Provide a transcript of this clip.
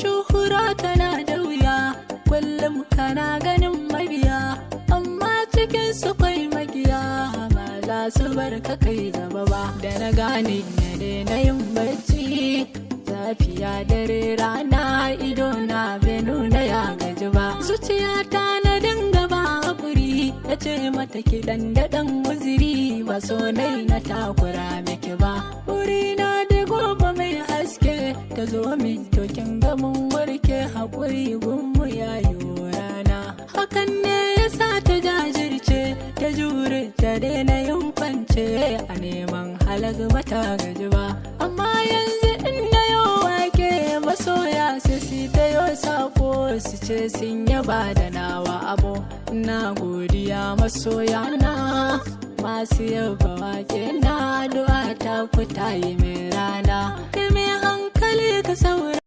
shuhura tana da wuya, kullum kana ganin mabiya, amma cikin su kwai magiya, ba za su bar ka kai gaba ba. Da na gane na daina yin bacci, safiya dare rana ido na bai nuna ya gaji ba. Zuciyata na dinga ba hakuri, na ce mata kiɗan daɗan uziri, ba so nai na takura miki ba. Wurina da gobe mai haske, ta zo min tokin gamin warke, haƙuri gunmu yayo rana. Hakan ne ya sa ta jajirce, ta jure ta daina yin kwance, a neman halag bata gaji ba. Amma yanzu inda yau wake masoya su ta yau sako, su ce sun yaba da nawa abu. Na godiya masoya na, masu yaba wake na, addu'a ta ku ta yi mai rana. Kai mai hankali ka saura.